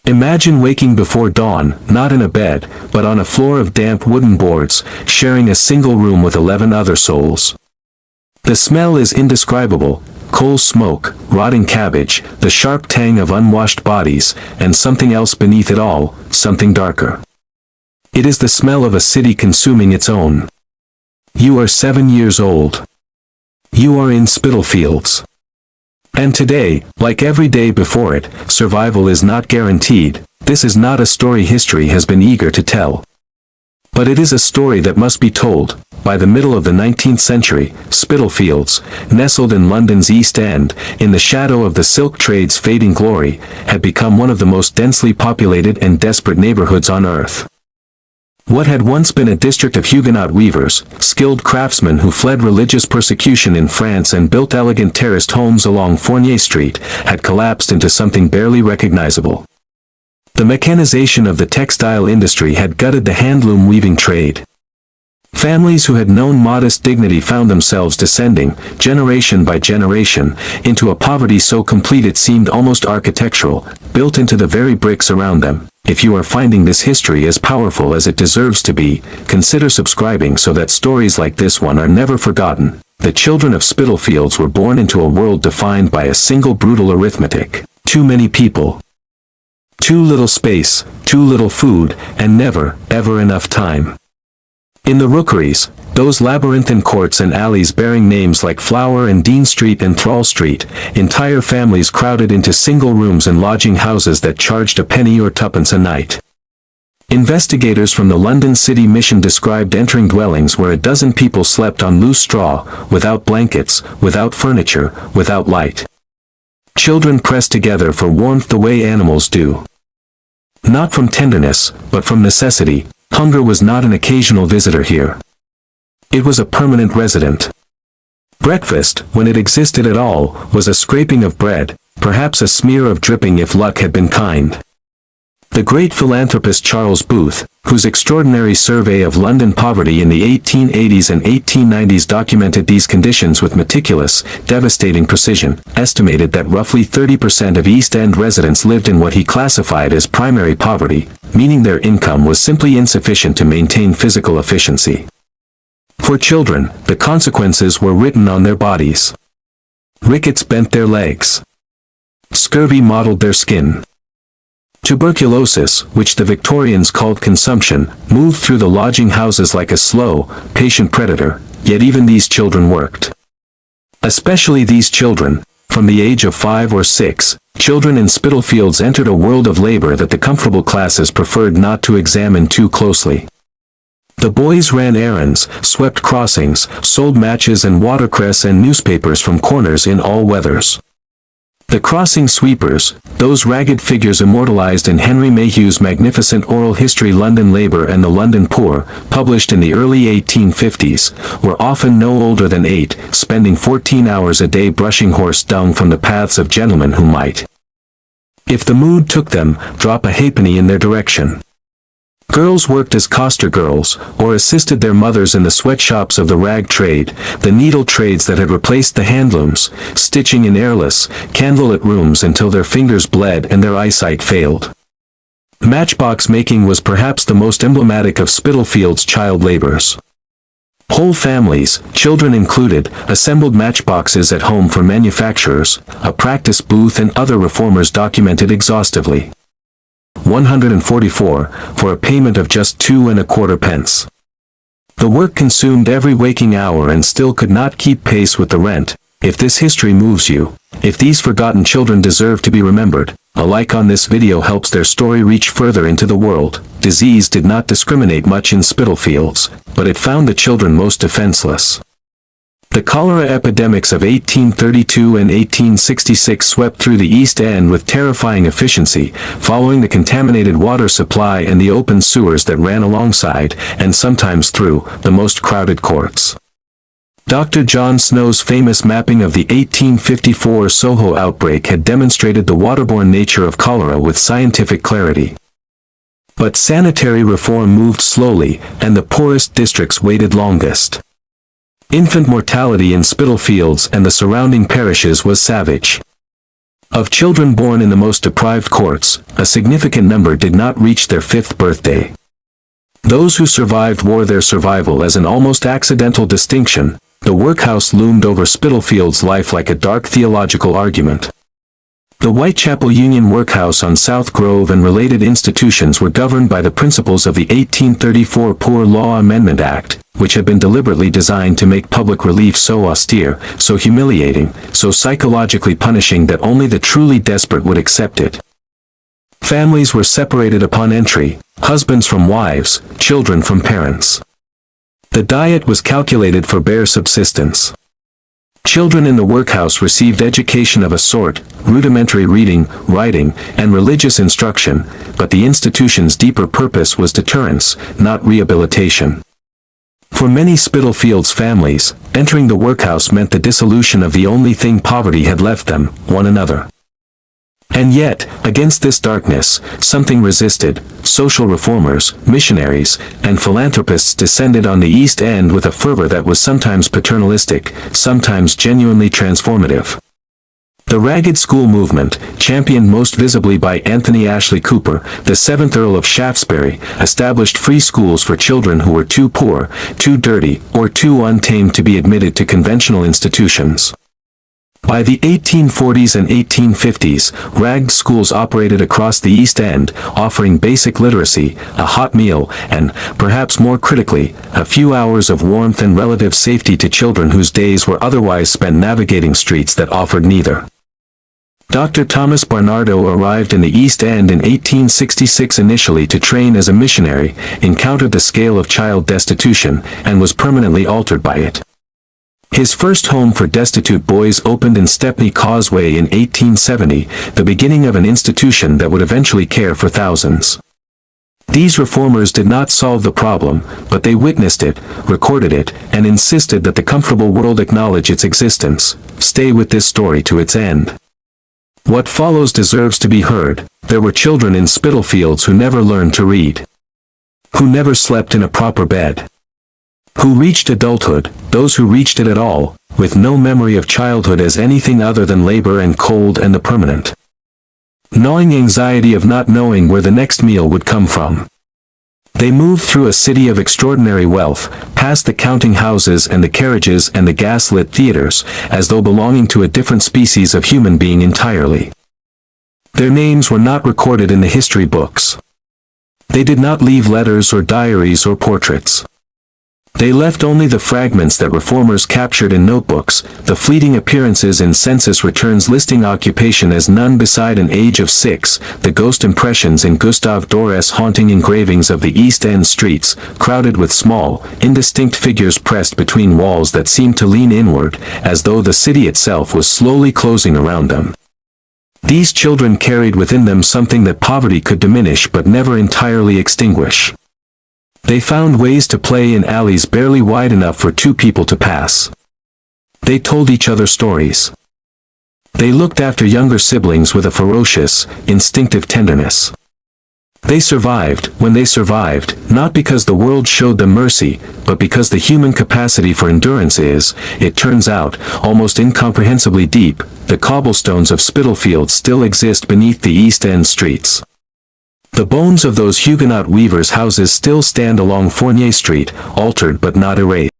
Imagine waking before dawn, not in a bed, but on a floor of damp wooden boards, sharing a single room with 11 other souls. The smell is indescribable: coal smoke, rotting cabbage, the sharp tang of unwashed bodies, and something else beneath it all, something darker. It is the smell of a city consuming its own. You are 7 years old. You are in Spitalfields. And today, like every day before it, survival is not guaranteed. This is not a story history has been eager to tell. But it is a story that must be told. By the middle of the 19th century, Spitalfields, nestled in London's East End, in the shadow of the silk trade's fading glory, had become one of the most densely populated and desperate neighborhoods on earth. What had once been a district of Huguenot weavers, skilled craftsmen who fled religious persecution in France and built elegant terraced homes along Fournier Street, had collapsed into something barely recognizable. The mechanization of the textile industry had gutted the handloom weaving trade. Families who had known modest dignity found themselves descending, generation by generation, into a poverty so complete it seemed almost architectural, built into the very bricks around them. If you are finding this history as powerful as it deserves to be, consider subscribing so that stories like this one are never forgotten. The children of Spitalfields were born into a world defined by a single brutal arithmetic: too many people, too little space, too little food, and never, ever enough time. In the rookeries, those labyrinthine courts and alleys bearing names like Flower and Dean Street and Thrall Street, entire families crowded into single rooms in lodging houses that charged a penny or tuppence a night. Investigators from the London City Mission described entering dwellings where a dozen people slept on loose straw, without blankets, without furniture, without light. Children pressed together for warmth the way animals do. Not from tenderness, but from necessity. Hunger was not an occasional visitor here. It was a permanent resident. Breakfast, when it existed at all, was a scraping of bread, perhaps a smear of dripping if luck had been kind. The great philanthropist Charles Booth, whose extraordinary survey of London poverty in the 1880s and 1890s documented these conditions with meticulous, devastating precision, estimated that roughly 30% of East End residents lived in what he classified as primary poverty, meaning their income was simply insufficient to maintain physical efficiency. For children, the consequences were written on their bodies. Rickets bent their legs. Scurvy mottled their skin. Tuberculosis, which the Victorians called consumption, moved through the lodging houses like a slow, patient predator, yet even these children worked. Especially these children, from the age of 5 or 6, children in Spitalfields entered a world of labor that the comfortable classes preferred not to examine too closely. The boys ran errands, swept crossings, sold matches and watercress and newspapers from corners in all weathers. The crossing sweepers, those ragged figures immortalized in Henry Mayhew's magnificent oral history London Labour and the London Poor, published in the early 1850s, were often no older than 8, spending 14 hours a day brushing horse dung from the paths of gentlemen who might, if the mood took them, drop a halfpenny in their direction. Girls worked as coster girls, or assisted their mothers in the sweatshops of the rag trade, the needle trades that had replaced the handlooms, stitching in airless, candlelit rooms until their fingers bled and their eyesight failed. Matchbox making was perhaps the most emblematic of Spitalfields' child labors. Whole families, children included, assembled matchboxes at home for manufacturers, a practice Booth and other reformers documented exhaustively. 144, for a payment of just 2 1/4 pence. The work consumed every waking hour and still could not keep pace with the rent. If this history moves you, if these forgotten children deserve to be remembered, a like on this video helps their story reach further into the world. Disease did not discriminate much in Spitalfields, but it found the children most defenseless. The cholera epidemics of 1832 and 1866 swept through the East End with terrifying efficiency, following the contaminated water supply and the open sewers that ran alongside, and sometimes through, the most crowded courts. Dr. John Snow's famous mapping of the 1854 Soho outbreak had demonstrated the waterborne nature of cholera with scientific clarity. But sanitary reform moved slowly, and the poorest districts waited longest. Infant mortality in Spitalfields and the surrounding parishes was savage. Of children born in the most deprived courts, a significant number did not reach their 5th birthday. Those who survived wore their survival as an almost accidental distinction. The workhouse loomed over Spitalfields' life like a dark theological argument. The Whitechapel Union Workhouse on South Grove and related institutions were governed by the principles of the 1834 Poor Law Amendment Act, which had been deliberately designed to make public relief so austere, so humiliating, so psychologically punishing that only the truly desperate would accept it. Families were separated upon entry, husbands from wives, children from parents. The diet was calculated for bare subsistence. Children in the workhouse received education of a sort, rudimentary reading, writing, and religious instruction, but the institution's deeper purpose was deterrence, not rehabilitation. For many Spitalfields families, entering the workhouse meant the dissolution of the only thing poverty had left them, one another. And yet, against this darkness, something resisted. Social reformers, missionaries, and philanthropists descended on the East End with a fervor that was sometimes paternalistic, sometimes genuinely transformative. The Ragged School movement, championed most visibly by Anthony Ashley Cooper, the 7th Earl of Shaftesbury, established free schools for children who were too poor, too dirty, or too untamed to be admitted to conventional institutions. By the 1840s and 1850s, ragged schools operated across the East End, offering basic literacy, a hot meal, and, perhaps more critically, a few hours of warmth and relative safety to children whose days were otherwise spent navigating streets that offered neither. Dr. Thomas Barnardo arrived in the East End in 1866 initially to train as a missionary, encountered the scale of child destitution, and was permanently altered by it. His first home for destitute boys opened in Stepney Causeway in 1870, the beginning of an institution that would eventually care for thousands. These reformers did not solve the problem, but they witnessed it, recorded it, and insisted that the comfortable world acknowledge its existence. Stay with this story to its end. What follows deserves to be heard. There were children in Spitalfields who never learned to read, who never slept in a proper bed, who reached adulthood, those who reached it at all, with no memory of childhood as anything other than labor and cold and the permanent gnawing anxiety of not knowing where the next meal would come from. They moved through a city of extraordinary wealth, past the counting houses and the carriages and the gas-lit theaters, as though belonging to a different species of human being entirely. Their names were not recorded in the history books. They did not leave letters or diaries or portraits. They left only the fragments that reformers captured in notebooks, the fleeting appearances in census returns listing occupation as none beside an age of 6, the ghost impressions in Gustave Dorés' haunting engravings of the East End streets, crowded with small, indistinct figures pressed between walls that seemed to lean inward, as though the city itself was slowly closing around them. These children carried within them something that poverty could diminish but never entirely extinguish. They found ways to play in alleys barely wide enough for 2 people to pass. They told each other stories. They looked after younger siblings with a ferocious, instinctive tenderness. They survived, when they survived, not because the world showed them mercy, but because the human capacity for endurance is, it turns out, almost incomprehensibly deep. The cobblestones of Spitalfields still exist beneath the East End streets. The bones of those Huguenot weavers' houses still stand along Fournier Street, altered but not erased.